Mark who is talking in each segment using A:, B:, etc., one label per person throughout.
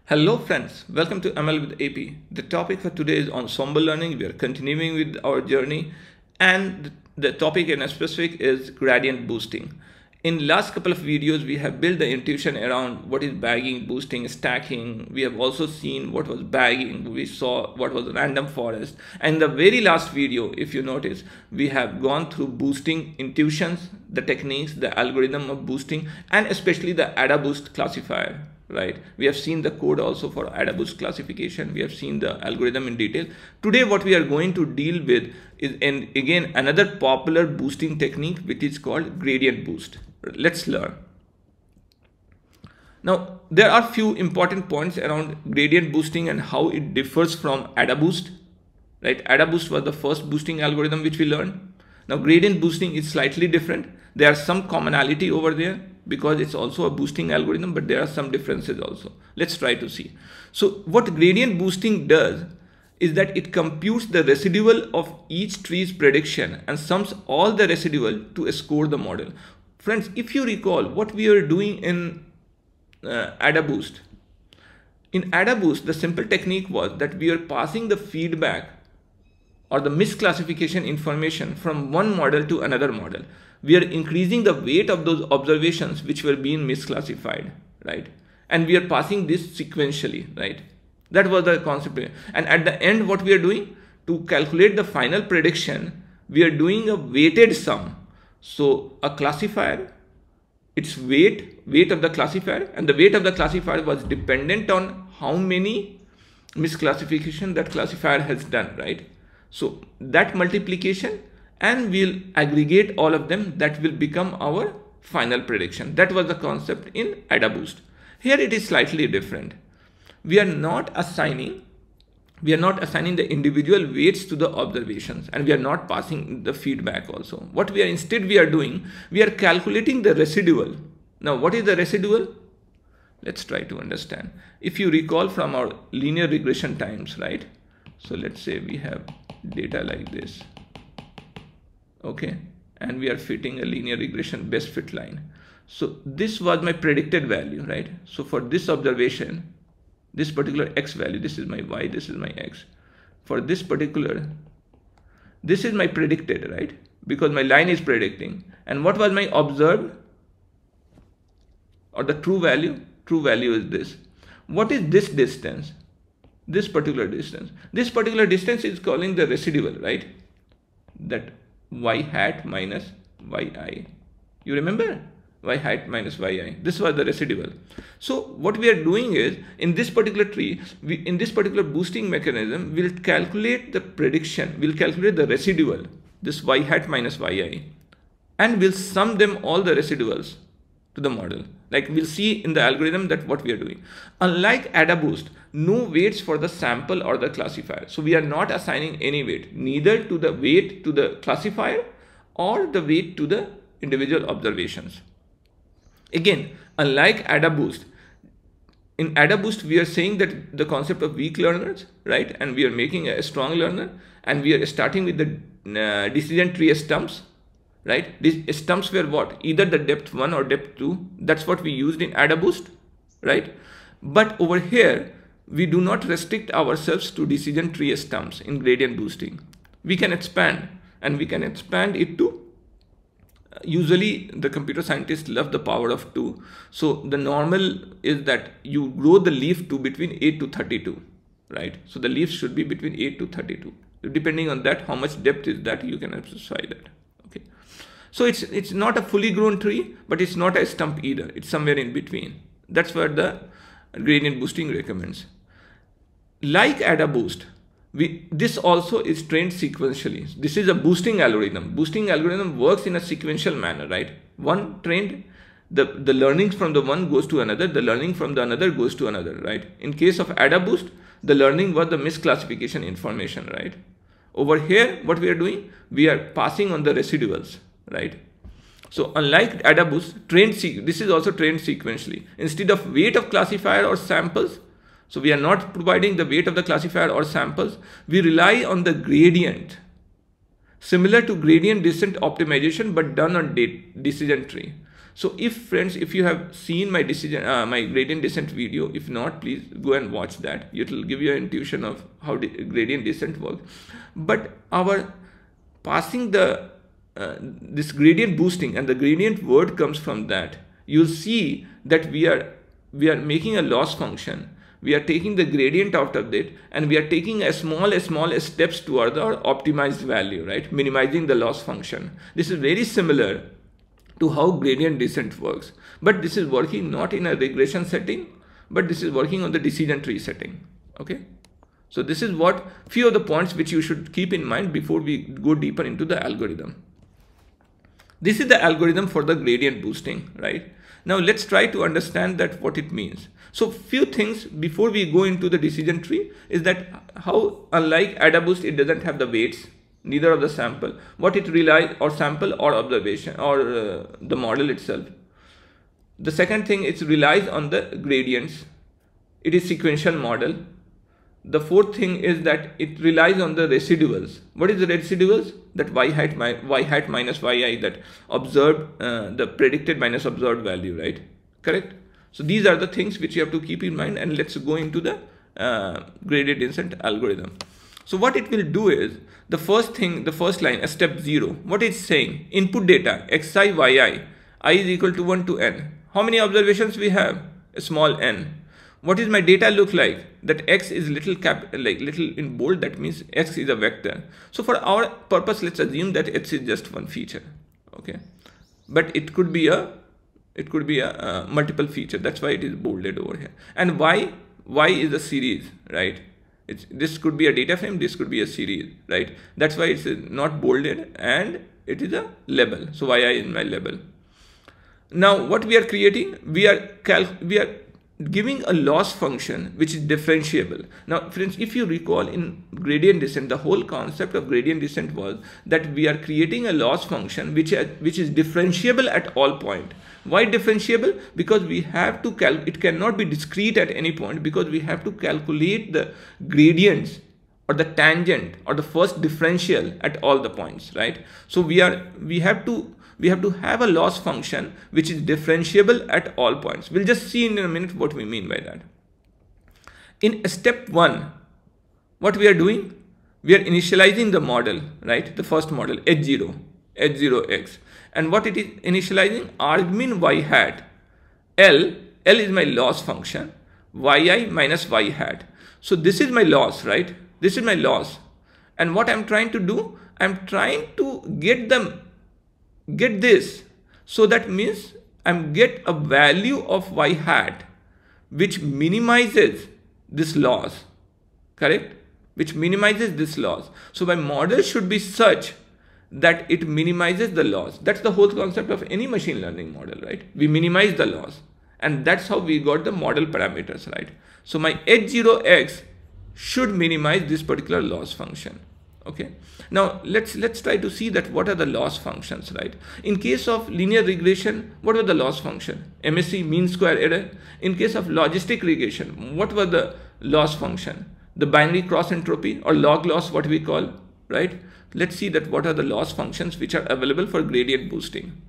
A: Hello friends, welcome to ML with AP. The topic for today is ensemble learning. We are continuing with our journey and the topic in a specific is gradient boosting. In last couple of videos, we have built the intuition around what is bagging, boosting, stacking. We have also seen what was bagging. We saw what was random forest. And the very last video, if you notice, we have gone through boosting intuitions, the techniques, the algorithm of boosting, and especially the AdaBoost classifier. Right, we have seen the code also for AdaBoost classification. We have seen the algorithm in detail. Today what we are going to deal with is again another popular boosting technique, which is called gradient boost. Let's learn. Now there are few important points around gradient boosting and how it differs from AdaBoost. Right, AdaBoost was the first boosting algorithm which we learned. Now gradient boosting is slightly different. There are some commonality over there, because it's also a boosting algorithm, but there are some differences also. Let's try to see. So what gradient boosting does is that it computes the residual of each tree's prediction and sums all the residual to score the model. Friends, if you recall what we are doing in AdaBoost, in AdaBoost, the simple technique was that we are passing the feedback or the misclassification information from one model to another model. We are increasing the weight of those observations which were being misclassified, right? And we are passing this sequentially, right? That was the concept. And at the end, what we are doing to calculate the final prediction, we are doing a weighted sum. So a classifier, its weight of the classifier, and the weight of the classifier was dependent on how many misclassification that classifier has done, right? So that multiplication, and we'll aggregate all of them, that will become our final prediction. That was the concept in AdaBoost. Here it is slightly different. We are not assigning the individual weights to the observations, and we are not passing the feedback also. What we are doing, we are calculating the residual. Now what is the residual? Let's try to understand. If you recall from our linear regression times, right? So let's say we have data like this. Okay, and we are fitting a linear regression best fit line. So this was my predicted value, right? So for this observation, this particular x value, this is my y, this is my x. For this particular, this is my predicted, right? Because my line is predicting. And what was my observed or the true value? True value is this. What is this distance? This particular distance. This particular distance is calling the residual, right? That y hat minus yi. You remember? Y hat minus yi. This was the residual. So what we are doing is, in this particular tree, in this particular boosting mechanism, we'll calculate the prediction, we'll calculate the residual, this y hat minus yi, and we'll sum them all the residuals to the model. Like we'll see in the algorithm that what we are doing. Unlike AdaBoost, no weights for the sample or the classifier. So we are not assigning any weight, neither to the weight to the classifier or the weight to the individual observations. Again, unlike AdaBoost, in AdaBoost we are saying that the concept of weak learners, right? And we are making a strong learner, and we are starting with the decision tree stumps. Right? These stumps were what? Either the depth 1 or depth 2. That's what we used in AdaBoost, right? But over here, we do not restrict ourselves to decision tree stumps in gradient boosting. We can expand, and we can expand it to, usually the computer scientists love the power of 2. So the normal is that you grow the leaf to between 8 to 32, right? So the leaves should be between 8 to 32. Depending on that, how much depth is that, you can specify that. So it's not a fully grown tree, but it's not a stump either. It's somewhere in between. That's what the gradient boosting recommends. Like AdaBoost, this also is trained sequentially. This is a boosting algorithm. Boosting algorithm works in a sequential manner, right? One trained, the learning from the one goes to another, the learning from the another goes to another, right? In case of AdaBoost, the learning was the misclassification information, right? Over here, what we are doing, we are passing on the residuals. Right? So unlike AdaBoost, this is also trained sequentially. Instead of weight of classifier or samples, so we are not providing the weight of the classifier or samples, we rely on the gradient, similar to gradient descent optimization, but done on decision tree. So if friends, if you have seen my my gradient descent video, if not, please go and watch that. It will give you an intuition of how gradient descent works. But our passing the this gradient boosting, and the gradient word comes from that, you'll see that we are making a loss function. We are taking the gradient out of it, and we are taking a small steps toward our optimized value, right? Minimizing the loss function. This is very similar to how gradient descent works, but this is working not in a regression setting, but this is working on the decision tree setting. Okay, so this is what few of the points which you should keep in mind before we go deeper into the algorithm. This is the algorithm for the gradient boosting, right? Now let's try to understand that what it means. So few things before we go into the decision tree is that how, unlike AdaBoost, it doesn't have the weights, neither of the sample. What it relies, or sample or observation, or the model itself. The second thing, it relies on the gradients. It is sequential model. The fourth thing is that it relies on the residuals. What is the residuals? That y hat minus yi, that observed, the predicted minus observed value, right? Correct? So these are the things which you have to keep in mind, and let's go into the gradient descent algorithm. So what it will do is, the first thing, the first line, a step 0, what it's saying, input data, xi, yi, I is equal to 1 to n. How many observations we have? A small n. What is my data look like? That x is little in bold, that means x is a vector. So for our purpose, let's assume that x is just one feature, okay? But it could be a multiple feature. That's why it is bolded over here. And y is a series, right? This could be a data frame, this could be a series, right? That's why it's not bolded, and it is a label. So yi is my label. Now what we are creating, we are giving a loss function which is differentiable. Now friends, if you recall, in gradient descent, the whole concept of gradient descent was that we are creating a loss function which is differentiable at all points. Why differentiable? Because we have to it cannot be discrete at any point, because we have to calculate the gradients or the tangent or the first differential at all the points, right? So we have to have a loss function which is differentiable at all points. We'll just see in a minute what we mean by that. In step 1, what we are doing, we are initializing the model, right? The first model, h0x. And what it is initializing? Argmin y hat. L is my loss function, yi minus y hat. So this is my loss, right? This is my loss. And what I'm trying to do, I'm trying to get this. So that means I'm get a value of y hat which minimizes this loss, correct? Which minimizes this loss. So my model should be such that it minimizes the loss. That's the whole concept of any machine learning model, right? We minimize the loss, and that's how we got the model parameters, right? So my h0x should minimize this particular loss function. Okay, now let's try to see that what are the loss functions, right? In case of linear regression, what was the loss function? MSE, mean square error. In case of logistic regression, what was the loss function? The binary cross entropy, or log loss, what we call, right? Let's see that what are the loss functions which are available for gradient boosting.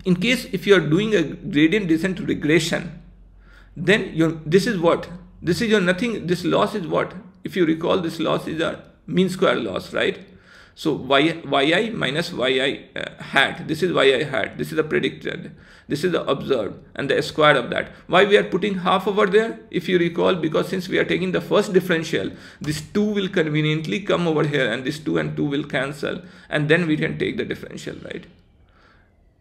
A: In case if you are doing a gradient descent regression, then this is what? This is your nothing. This loss is what? If you recall, this loss is a mean square loss, right? So yi minus yi hat, this is yi hat, this is the predicted, this is the observed, and the square of that. Why we are putting half over there? If you recall, because since we are taking the first differential, this 2 will conveniently come over here, and this 2 and 2 will cancel, and then we can take the differential, right?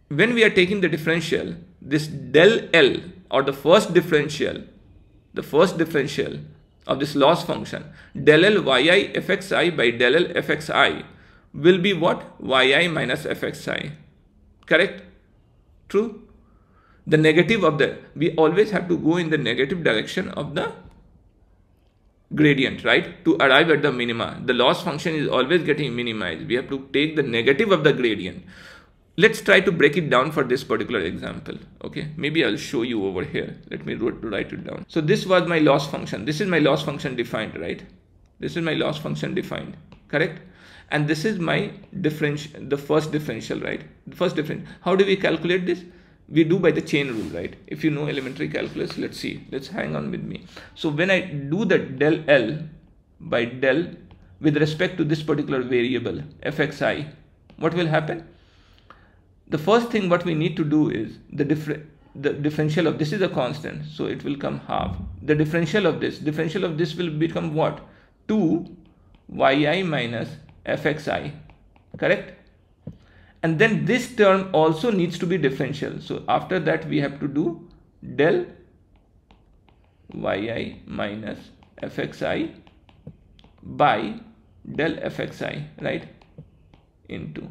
A: When we are taking the differential, this del L, or the first differential of this loss function, del L yi fxi by del L fxi will be what? Yi minus fxi. Correct? True? The negative of we always have to go in the negative direction of the gradient, right? To arrive at the minima. The loss function is always getting minimized. We have to take the negative of the gradient. Let's try to break it down for this particular example. Okay, maybe I'll show you over here. Let me write it down. So this was my loss function. This is my loss function defined, right? This is my loss function defined, correct? And this is my differential, the first differential, right? The first differential. How do we calculate this? we do by the chain rule, right? If you know elementary calculus, let's see, let's hang on with me. So when I do the del L by del with respect to this particular variable fxi, what will happen? The first thing what we need to do is the differential of this is a constant, so it will come half. The differential of this will become what? 2 yi minus fxi, correct? And then this term also needs to be differential. So after that we have to do del yi minus fxi by del fxi, right? Into,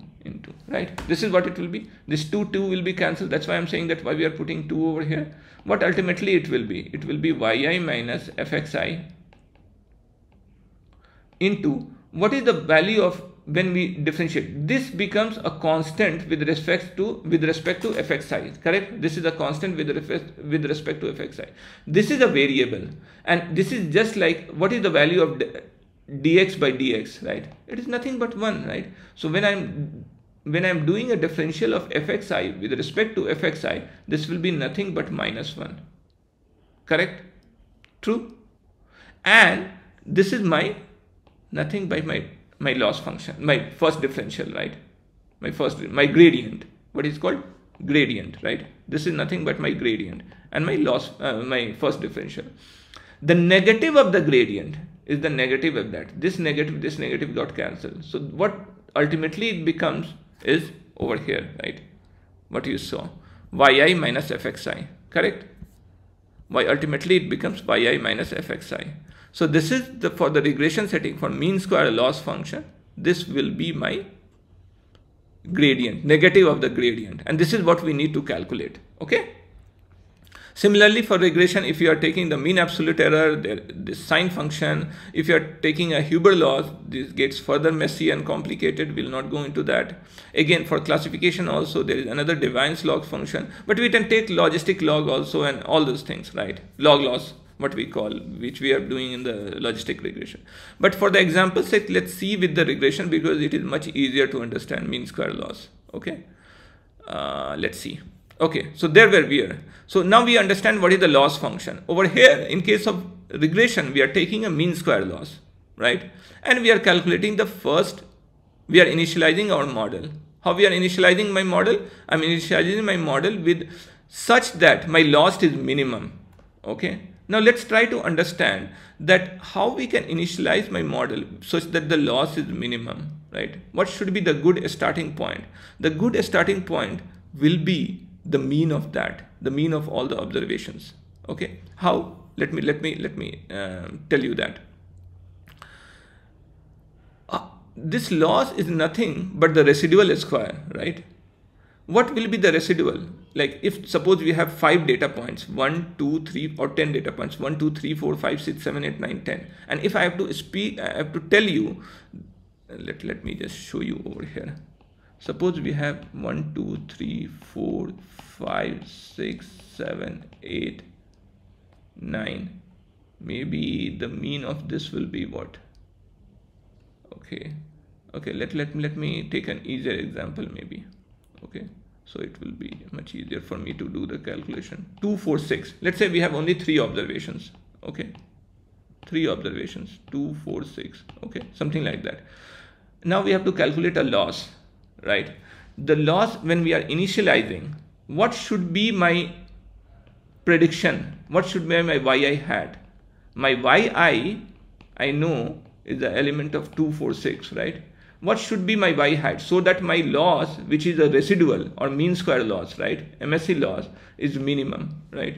A: right? This is what it will be. This 2 will be cancelled. That's why I'm saying that why we are putting 2 over here. What ultimately it will be? It will be yi minus fxi into, what is the value of when we differentiate? This becomes a constant with respect to fxi, correct? This is a constant with respect to fxi. This is a variable, and this is just like, what is the value of dx by dx, right? It is nothing but 1, right? So when I'm doing a differential of fxi with respect to fxi, this will be nothing but minus 1, correct? True. And this is my nothing by my loss function, my first differential, right? My gradient, what is called gradient, right? This is nothing but my gradient and my loss, my first differential. The negative of the gradient is the negative of that. This negative got cancelled. So what ultimately it becomes is over here, right? What you saw, yi minus fxi, correct? Ultimately it becomes yi minus fxi. So this is for the regression setting for mean square loss function. This will be my gradient, negative of the gradient, and this is what we need to calculate. Okay. Similarly, for regression, if you are taking the mean absolute error, this sign function, if you are taking a Huber loss, this gets further messy and complicated. We'll not go into that. Again, for classification also, there is another Devine's log function, but we can take logistic log also and all those things, right? Log loss, what we call, which we are doing in the logistic regression. But for the example sake, let's see with the regression because it is much easier to understand mean square loss. Okay, let's see. Okay, so there where we are. So now we understand what is the loss function. Over here, in case of regression, we are taking a mean square loss, right? And we are calculating the first, we are initializing our model. How we are initializing my model? I'm initializing my model with such that my loss is minimum. Okay. Now let's try to understand that how we can initialize my model such that the loss is minimum, right? What should be the good starting point? The good starting point will be the mean of that, the mean of all the observations. Okay, how? Let me tell you that. This loss is nothing but the residual square, right? What will be the residual? Like if suppose we have 5 data points, 1, 2, 3, or 10 data points, 1, 2, 3, 4, 5, 6, 7, 8, 9, 10. And if I have to speak, I have to tell you, let me just show you over here. Suppose we have 1, 2, 3, 4, 5, 6, 7, 8, 9. Maybe the mean of this will be what? Okay, let me take an easier example maybe. Okay, so it will be much easier for me to do the calculation. 2, 4, 6. Let's say we have only 3 observations. Okay, 3 observations, 2, 4, 6. Okay, something like that. Now we have to calculate a loss, right? The loss when we are initializing, what should be my prediction? What should be my yi hat? My yi, I know, is the element of 2, 4, 6, right? What should be my y hat so that my loss, which is a residual or mean square loss, right? MSE loss is minimum, right?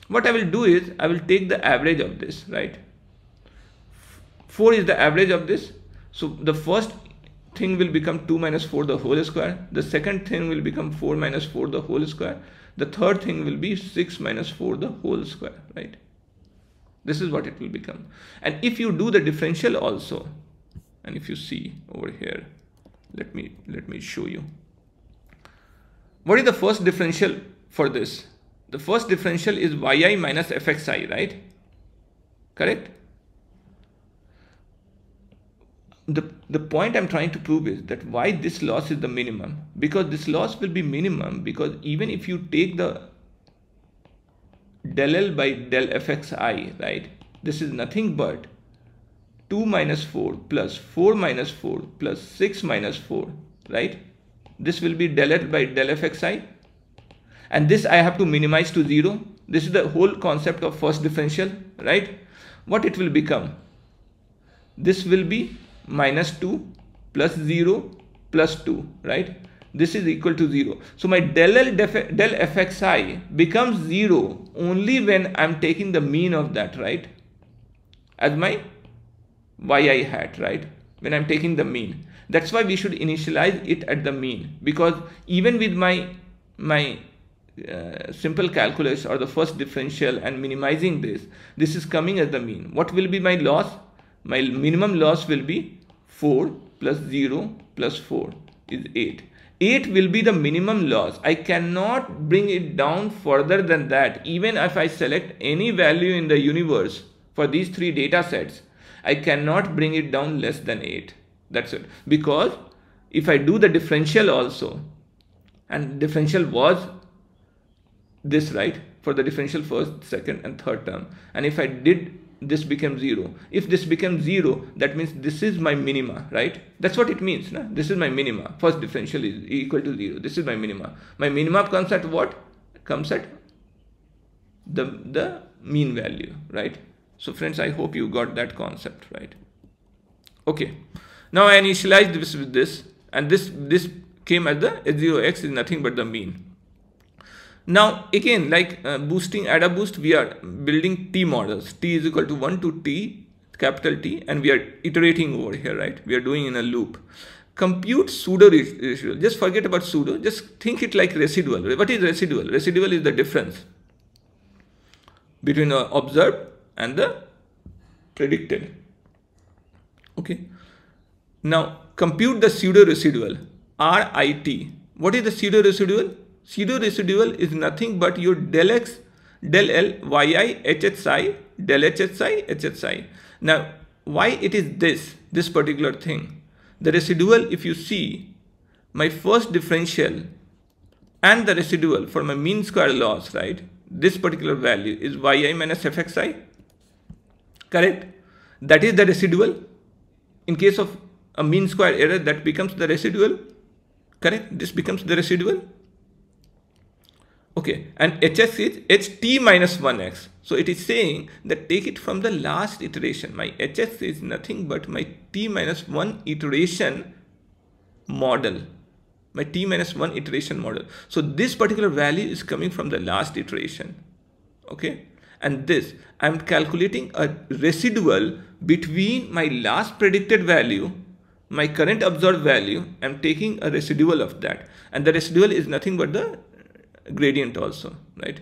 A: What I will do is I will take the average of this, right? 4 is the average of this. So the first thing will become 2 minus 4 the whole square. The second thing will become 4 minus 4 the whole square. The third thing will be 6 minus 4 the whole square, right? This is what it will become. And if you do the differential also, and if you see over here, let me show you. What is the first differential for this? The first differential is yi minus fxi, right? Correct? the point I'm trying to prove is that why this loss is the minimum, because this loss will be minimum because even if you take the del L by del fxi, right, this is nothing but 2 minus 4 plus 4 minus 4 plus 6 minus 4, right? This will be del L by del fxi, and this I have to minimize to 0. This is the whole concept of first differential, right? What it will become? This will be minus 2 plus 0 plus 2, right? This is equal to 0. So my del L del fxi becomes 0 only when I'm taking the mean of that, right, as my yi hat, right, when I'm taking the mean. That's why we should initialize it at the mean, because even with my simple calculus or the first differential and minimizing this is coming as the mean. What will be my loss? My minimum loss will be 4 plus 0 plus 4 is 8. 8 will be the minimum loss. I cannot bring it down further than that. Even if I select any value in the universe for these 3 data sets, I cannot bring it down less than 8. That's it. Because if I do the differential also, and differential was this, right, for the differential first, second and third term, and if I did this becomes 0. If this becomes 0, that means this is my minima, right? That's what it means. No? This is my minima. First differential is equal to 0. This is my minima. My minima comes at what? Comes at the mean value, right? So friends, I hope you got that concept, right? Okay. Now I initialize this with this, and this came as the h0x is nothing but the mean. Now again, like boosting ADA boost, we are building t models. T is equal to 1 to t, capital T, and we are iterating over here, right? We are doing in a loop. Compute pseudo residual. Just forget about pseudo. Just think it like residual. What is residual? Residual is the difference between the observed and the predicted. Okay. Now compute the pseudo residual, RIT. What is the pseudo residual? Pseudo residual is nothing but your del x, del L, yi, hxi, del hxi, hxi. Now, why it is this particular thing? The residual, if you see, my first differential and the residual for my mean square loss, right? This particular value is yi minus fxi. Correct? That is the residual. In case of a mean square error, that becomes the residual. Correct? This becomes the residual. Okay, and hx is ht minus 1x. So it is saying that take it from the last iteration. My hx is nothing but my t minus 1 iteration model. My t minus 1 iteration model. So this particular value is coming from the last iteration. Okay, and this I'm calculating a residual between my last predicted value, my current observed value. I'm taking a residual of that, and the residual is nothing but the gradient also, right?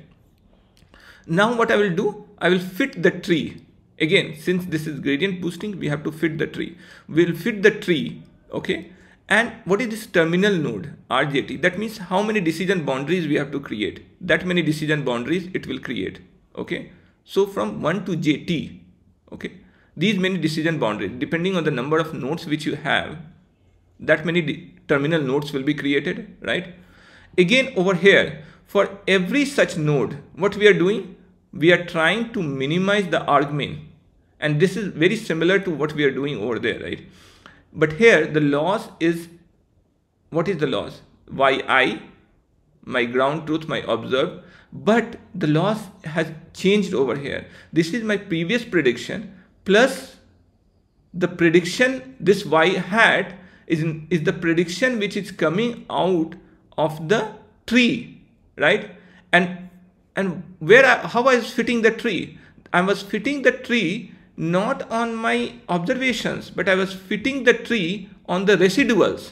A: Now what I will do, I will fit the tree. Again, since this is gradient boosting, we have to fit the tree. We'll fit the tree, okay? And what is this terminal node, RJT? That means how many decision boundaries we have to create. That many decision boundaries it will create, okay? So from 1 to JT, okay? These many decision boundaries, depending on the number of nodes which you have, that many terminal nodes will be created, right? Again, over here, for every such node, what we are doing, we are trying to minimize the argmin. And this is very similar to what we are doing over there, right? But here, the loss is, what is the loss? Yi, my ground truth, my observed, but the loss has changed over here. This is my previous prediction, plus the prediction, this y hat is the prediction which is coming out of the tree, right? And how I was fitting the tree? I was fitting the tree not on my observations, but I was fitting the tree on the residuals.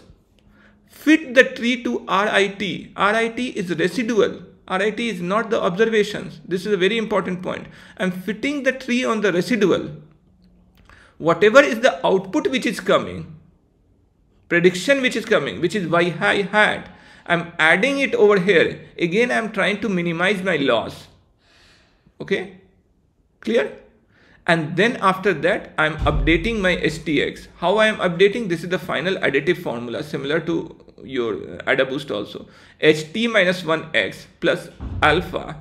A: Fit the tree to RIT. RIT is residual. RIT is not the observations. This is a very important point. I'm fitting the tree on the residual. Whatever is the output which is coming, prediction which is coming, which is y hat, I'm adding it over here. Again, I'm trying to minimize my loss. Okay, clear? And then after that, I'm updating my HTX. How I am updating? This is the final additive formula, similar to your AdaBoost also. HT minus 1x plus alpha.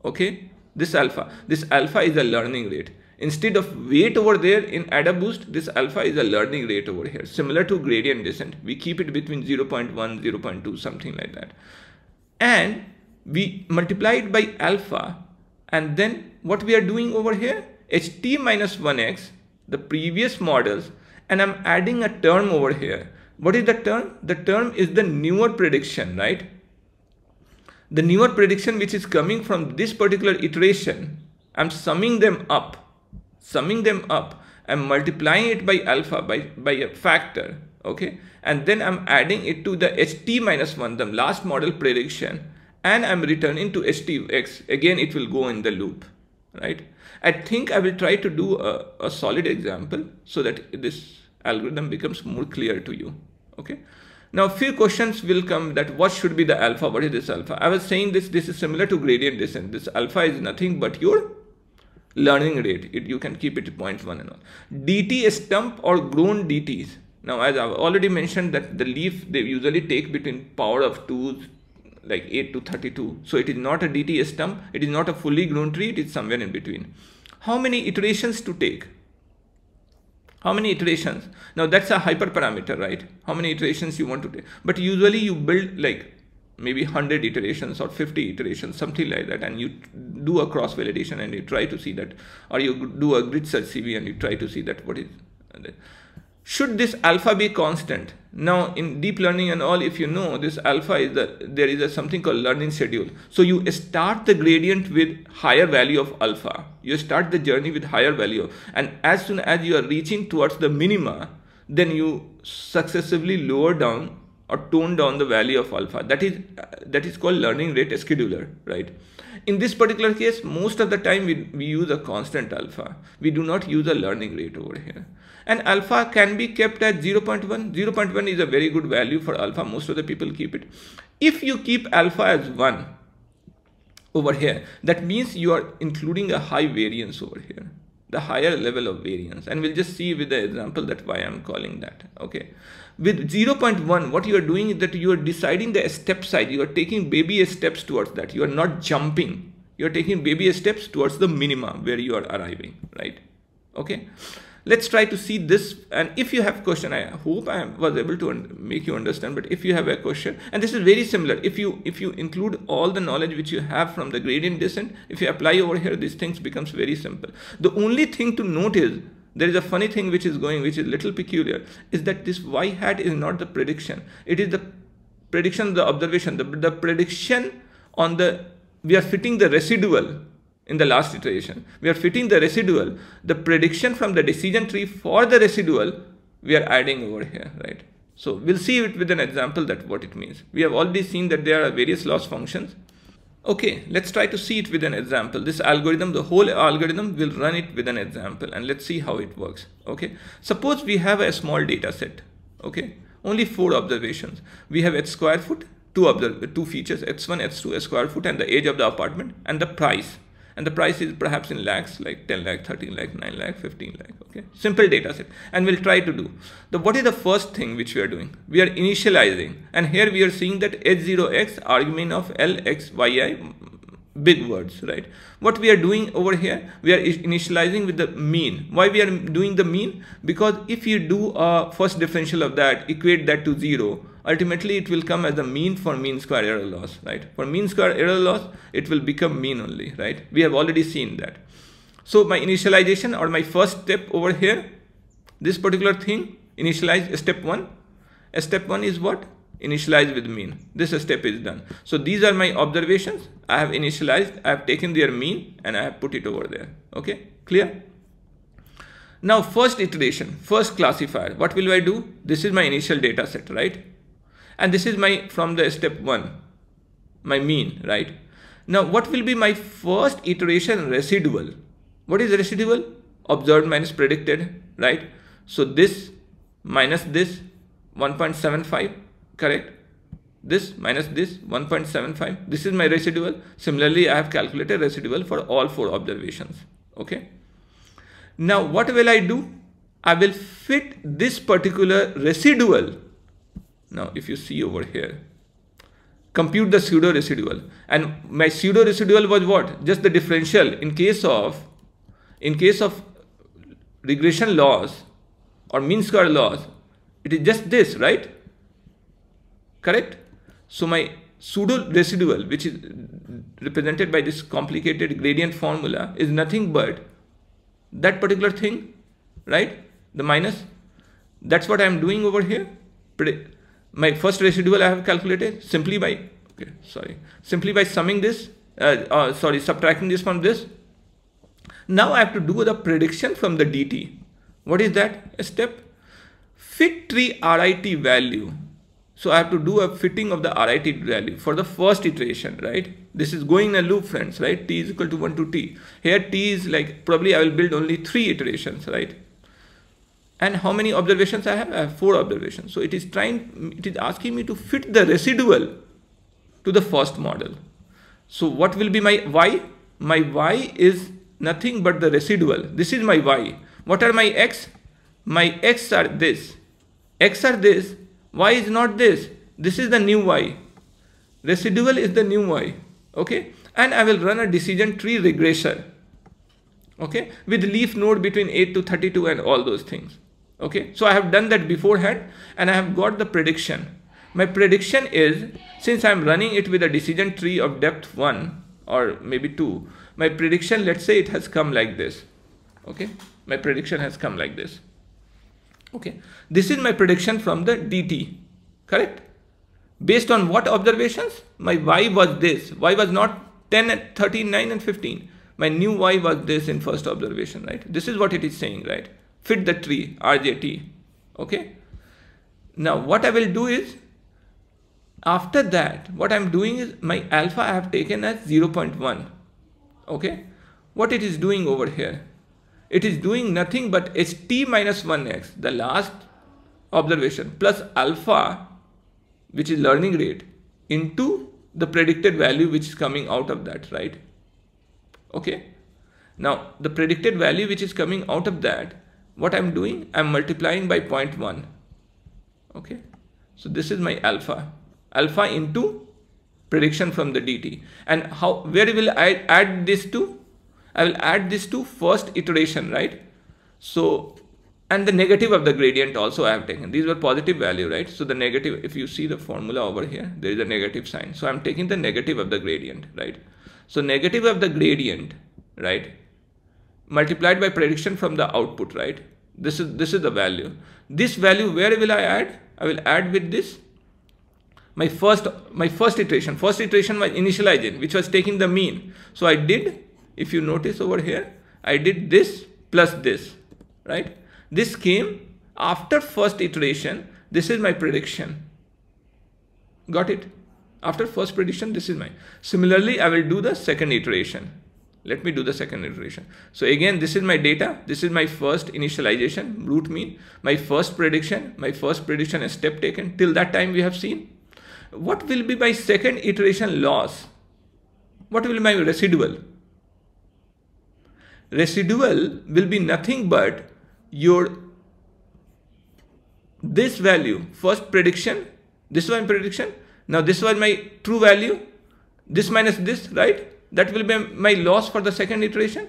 A: Okay, this alpha is a learning rate. Instead of weight over there in AdaBoost, this alpha is a learning rate over here, similar to gradient descent. We keep it between 0.1, 0.2, something like that. And we multiply it by alpha. And then what we are doing over here, HT minus 1x, the previous models, and I'm adding a term over here. What is the term? The term is the newer prediction, right? The newer prediction which is coming from this particular iteration. I'm summing them up. I'm multiplying it by alpha, by a factor, okay? And then I'm adding it to the HT minus 1, the last model prediction, and I'm returning to HTX. Again, it will go in the loop, right? I think I will try to do a solid example so that this algorithm becomes more clear to you, okay? Now, a few questions will come that what should be the alpha? What is this alpha? I was saying this is similar to gradient descent. This alpha is nothing but your learning rate. You can keep it to 0.1 and all. DT stump or grown DTs. Now, as I've already mentioned that the leaf, they usually take between power of 2, like 8 to 32. So it is not a DT stump. It is not a fully grown tree. It is somewhere in between. How many iterations to take? How many iterations? Now that's a hyperparameter, right? How many iterations you want to take? But usually you build like maybe 100 iterations or 50 iterations, something like that, and you do a cross validation and you try to see that, or you do a grid search CV and you try to see that what is. Should this alpha be constant? Now in deep learning and all, if you know, this alpha is there is something called learning schedule. So you start the gradient with higher value of alpha. You start the journey with higher value, and as soon as you are reaching towards the minima, then you successively lower down or tone down the value of alpha. That is called learning rate scheduler, right? In this particular case, most of the time we use a constant alpha. We do not use a learning rate over here. And alpha can be kept at 0.1. 0.1 is a very good value for alpha. Most of the people keep it. If you keep alpha as 1 over here, that means you are including a high variance over here, the higher level of variance. And we'll just see with the example that why I'm calling that, okay? With 0.1, what you are doing is that you are deciding the step size. You are taking baby steps towards that. You are not jumping. You are taking baby steps towards the minima where you are arriving, right? Okay. Let's try to see this. And if you have question, I hope I was able to make you understand. But if you have a question, and this is very similar, if you include all the knowledge which you have from the gradient descent, if you apply over here, these things becomes very simple. The only thing to note is, there is a funny thing which is little peculiar, is that this y hat is not the prediction. It is the prediction, the observation, the prediction on the, we are fitting the residual in the last iteration. We are fitting the residual, the prediction from the decision tree for the residual, we are adding over here, right? So we'll see it with an example that what it means. We have already seen that there are various loss functions. Okay, let's try to see it with an example. This algorithm, the whole algorithm, will run it with an example and let's see how it works. Okay, suppose we have a small data set. Okay, only 4 observations. We have h square foot, two features, h1, h2, square foot, and the age of the apartment, and the price. And the price is perhaps in lakhs, like 10 lakh, 13 lakh, 9 lakh, 15 lakh. Okay, simple data set. And we'll try to do. What is the first thing which we are doing? We are initializing. And here we are seeing that h0x, argument of lx, yi, big words, right? What we are doing over here, we are initializing with the mean. Why we are doing the mean? Because if you do a first differential of that, equate that to 0, ultimately it will come as the mean for mean square error loss, right? For mean square error loss, it will become mean only, right? We have already seen that. So my initialization or my first step over here, this particular thing, initialize step 1. Step 1 is what? Initialize with mean. This step is done. So these are my observations. I have initialized, I have taken their mean and I have put it over there. Okay, clear? Now first iteration, first classifier, what will I do? This is my initial data set, right? And this is my, from the step 1, my mean, right? Now what will be my first iteration residual? What is residual? Observed minus predicted, right? So this minus this 1.75, correct? This minus this 1.75. This is my residual. Similarly, I have calculated residual for all 4 observations. Okay. Now what will I do? I will fit this particular residual. Now if you see over here, compute the pseudo residual, and my pseudo residual was what? Just the differential in case of regression loss or mean square loss. It is just this, right? Correct? So my pseudo residual, which is represented by this complicated gradient formula, is nothing but that particular thing, right? The minus. That's what I am doing over here. My first residual I have calculated simply by summing this, subtracting this from this. Now I have to do the prediction from the dt. What is that? A step. Fit tree RIT value. So I have to do a fitting of the RIT value for the first iteration, right? This is going in a loop, friends, right? T is equal to 1 to T. Here T is like, probably I will build only 3 iterations, right? And how many observations I have? I have 4 observations. So it is asking me to fit the residual to the first model. So what will be my Y? My Y is nothing but the residual. This is my Y. What are my X? My X are this. X are this. Y is not this. This is the new Y. Residual is the new Y. Okay. And I will run a decision tree regression. Okay. With leaf node between 8 to 32 and all those things. Okay. So I have done that beforehand and I have got the prediction. My prediction is, since I am running it with a decision tree of depth 1 or maybe 2, my prediction, let's say it has come like this. Okay. My prediction has come like this. Okay. This is my prediction from the dt. Correct? Based on what observations? My Y was this. Y was not 10 and 13, 9 and 15. My new Y was this in first observation, right? This is what it is saying, right? Fit the tree, RJT. Okay. Now what I will do is, after that, what I'm doing is my alpha I have taken as 0.1. Okay. What it is doing over here? It is doing nothing but ht minus 1x, the last observation, plus alpha, which is learning rate, into the predicted value which is coming out of that, right? Okay. Now the predicted value which is coming out of that, what I'm doing, I'm multiplying by 0.1. Okay. So this is my alpha into prediction from the dt. And where will I add this to? I will add this to first iteration, right? So, and the negative of the gradient also I have taken. These were positive value, right? So the negative, if you see the formula over here, there is a negative sign. So I'm taking the negative of the gradient, right? So negative of the gradient, right? Multiplied by prediction from the output, right? This is the value. This value, where will I add? I will add with this. My first iteration. First iteration was initializing, which was taking the mean. So I did, if you notice over here, I did this plus this, right? This came after first iteration. This is my prediction. Got it? After first prediction, this is my. Similarly, I will do the second iteration. Let me do the second iteration. So again, this is my data. This is my first initialization, root mean. My first prediction is step taken. Till that time we have seen. What will be my second iteration loss? What will be my residual? Residual will be nothing but this value, first prediction, this was my prediction. Now this was my true value, this minus this, right? That will be my loss for the second iteration.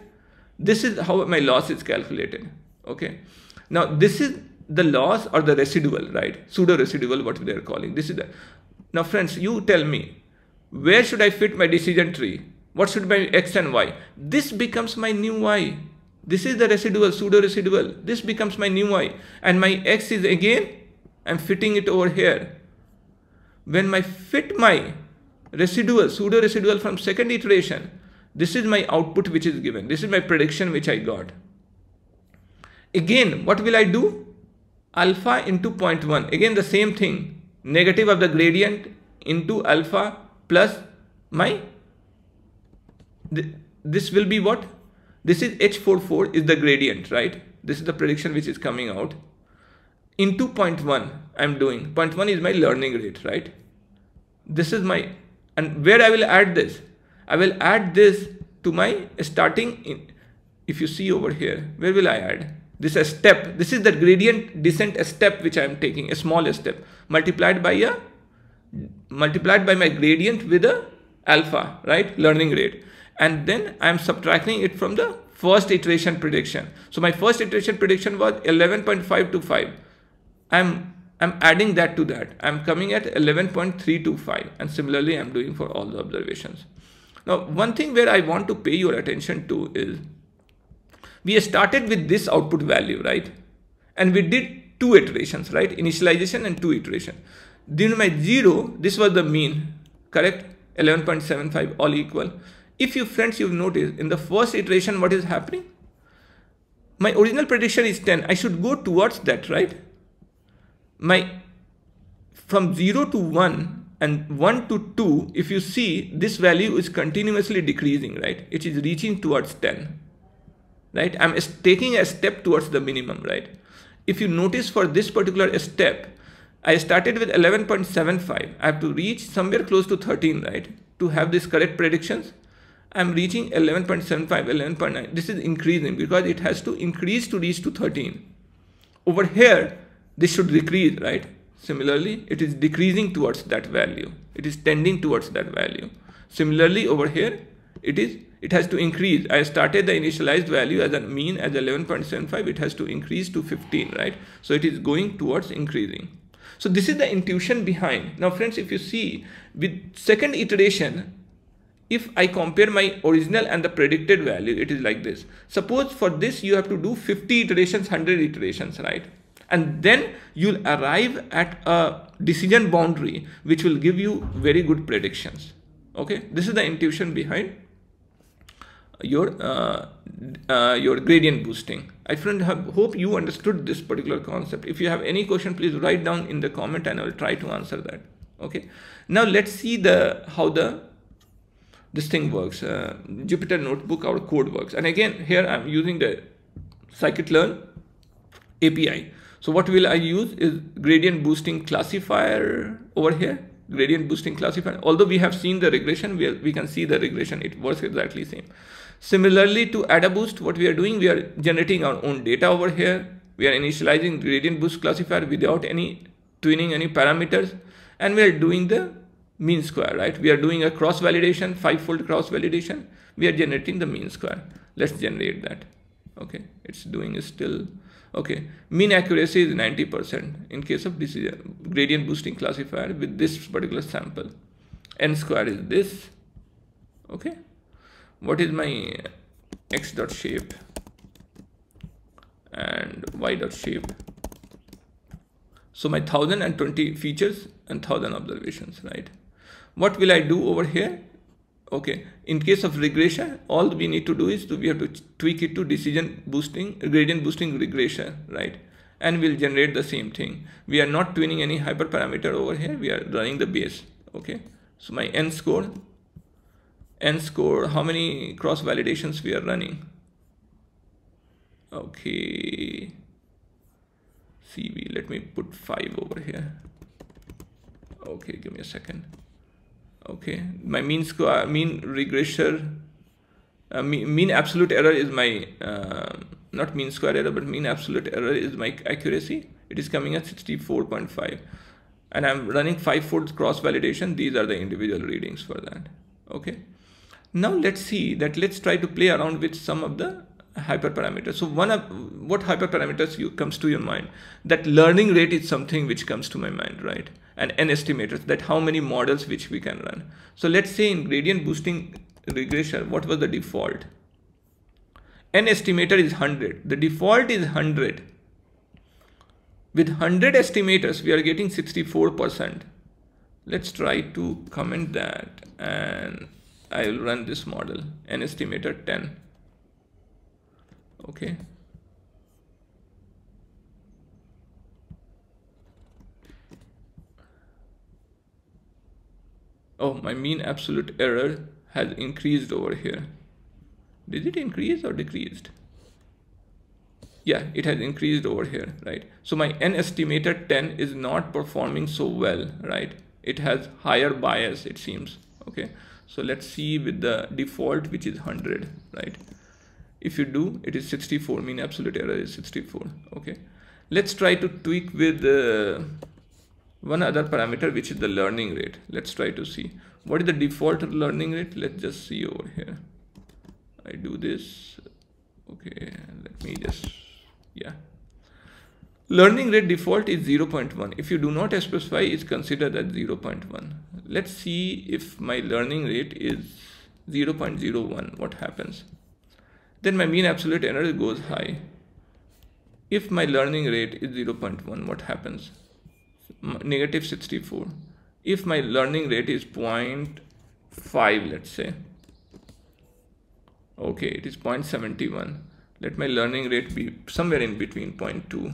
A: This is how my loss is calculated. Okay. Now this is the loss or the residual, right? Pseudo residual, what they are calling. This is the. Now friends, you tell me, where should I fit my decision tree? What should be my X and Y? This becomes my new Y. This is the residual, pseudo residual. This becomes my new Y. And my X is again, I'm fitting it over here. When I fit my residual, pseudo residual from second iteration, this is my output which is given. This is my prediction which I got. Again, what will I do? Alpha into 0.1. Again, the same thing. Negative of the gradient into alpha plus my. This will be what? This is H44 is the gradient, right? This is the prediction which is coming out. Into 0.1 I'm doing. 0.1 is my learning rate, right? This is my, and where I will add this? I will add this to my starting if you see over here, where will I add? This a step. This is the gradient descent a step which I am taking, a small step, multiplied by my gradient with a alpha, right? Learning rate. And then I am subtracting it from the first iteration prediction. So my first iteration prediction was 11.525. I'm adding that to that. I'm coming at 11.325, and similarly I'm doing for all the observations. Now, one thing where I want to pay your attention to is we started with this output value, right? And we did 2 iterations, right? Initialization and 2 iteration. Then my 0, this was the mean, correct? 11.75 all equal. If you friends, you've noticed in the first iteration what is happening? My original prediction is 10. I should go towards that, right? From 0 to 1 and 1 to 2, if you see, this value is continuously decreasing, right? It is reaching towards 10, right? I'm taking a step towards the minimum, right? If you notice for this particular step, I started with 11.75. I have to reach somewhere close to 13, right? To have this correct predictions. I'm reaching 11.75, 11.9. This is increasing because it has to increase to reach to 13. Over here, this should decrease, right? Similarly, it is decreasing towards that value. It is tending towards that value. Similarly, over here, it has to increase. I started the initialized value as a mean as 11.75. It has to increase to 15, right? So it is going towards increasing. So this is the intuition behind. Now, friends, if you see with second iteration, if I compare my original and the predicted value, it is like this. Suppose for this, you have to do 50 iterations, 100 iterations, right? And then you'll arrive at a decision boundary, which will give you very good predictions. Okay, this is the intuition behind your gradient boosting. I hope you understood this particular concept. If you have any question, please write down in the comment and I will try to answer that. Okay, now let's see how this thing works. Jupyter Notebook, our code works. And again, here I'm using the Scikit-learn API. So what will I use is gradient boosting classifier over here. Gradient boosting classifier. Although we have seen the regression, we can see the regression. It works exactly same. Similarly to add a boost, what we are doing, we are generating our own data over here. We are initializing gradient boost classifier without any twinning any parameters. And we are doing the mean square, right? We are doing a cross validation, 5-fold cross validation. We are generating the mean square. Let's generate that. Okay, it's doing still. Okay, mean accuracy is 90% in case of decision gradient boosting classifier with this particular sample. N square is this. Okay, what is my x dot shape and y dot shape? So my 1020 features and 1000 observations, right? What will I do over here? Okay, in case of regression, all we need to do is we have to tweak it to decision boosting, gradient boosting regression, right? And we'll generate the same thing. We are not twinning any hyperparameter over here. We are running the base. Okay, so my n score, how many cross validations we are running? Okay, CV, let me put 5 over here. Okay, give me a second. Okay, my mean square, mean regressor, mean absolute error is my, not mean square error, but mean absolute error is my accuracy. It is coming at 64.5. And I'm running 5-fold cross validation. These are the individual readings for that. Okay. Now let's see that, let's try to play around with some of the hyperparameters. So what hyperparameters comes to your mind? That learning rate is something which comes to my mind, right? And n estimators, that how many models which we can run. So let's say in gradient boosting regression, what was the default? N estimator is 100. The default is 100. With 100 estimators, we are getting 64%. Let's try to comment that, and I will run this model, N estimator 10. Okay. Oh, my mean absolute error has increased over here. Did it increase or decreased? Yeah, it has increased over here, right? So my N estimator 10 is not performing so well, right? It has higher bias, it seems. Okay, so let's see with the default, which is 100, right? If you do, it is 64, mean absolute error is 64. Okay, let's try to tweak with one other parameter, which is the learning rate. Let's try to see what is the default learning rate. Let's just see over here. I do this. Okay, let me just, yeah. Learning rate default is 0.1. If you do not specify, it's considered as 0.1. Let's see if my learning rate is 0.01, what happens. Then my mean absolute error goes high. If my learning rate is 0.1, what happens? Negative 64. If my learning rate is 0.5, let's say, okay, it is 0.71. Let my learning rate be somewhere in between 0.2,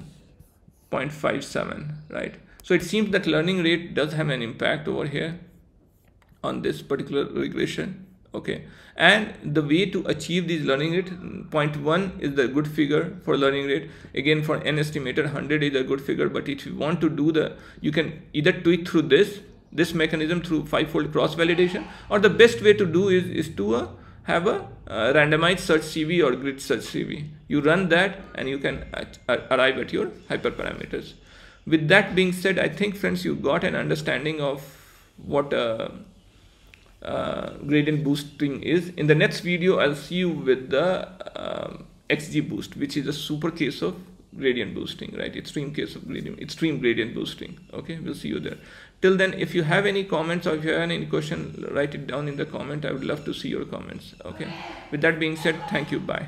A: 0.57, right? So it seems that learning rate does have an impact over here on this particular regression. Okay, and the way to achieve this learning rate, 0.1 is the good figure for learning rate. Again, for n estimator, 100 is a good figure. But if you want to do you can either tweak through this mechanism through 5-fold cross validation, or the best way to do is to have a randomized search CV or grid search CV. You run that and you can arrive at your hyperparameters. With that being said, I think, friends, you got an understanding of what gradient boosting is. In the next video, I'll see you with the XGBoost, which is a super case of gradient boosting, right? Extreme case of extreme gradient boosting. Okay, we'll see you there. Till then, if you have any comments or if you have any question, write it down in the comment. I would love to see your comments. Okay, with that being said, thank you. Bye.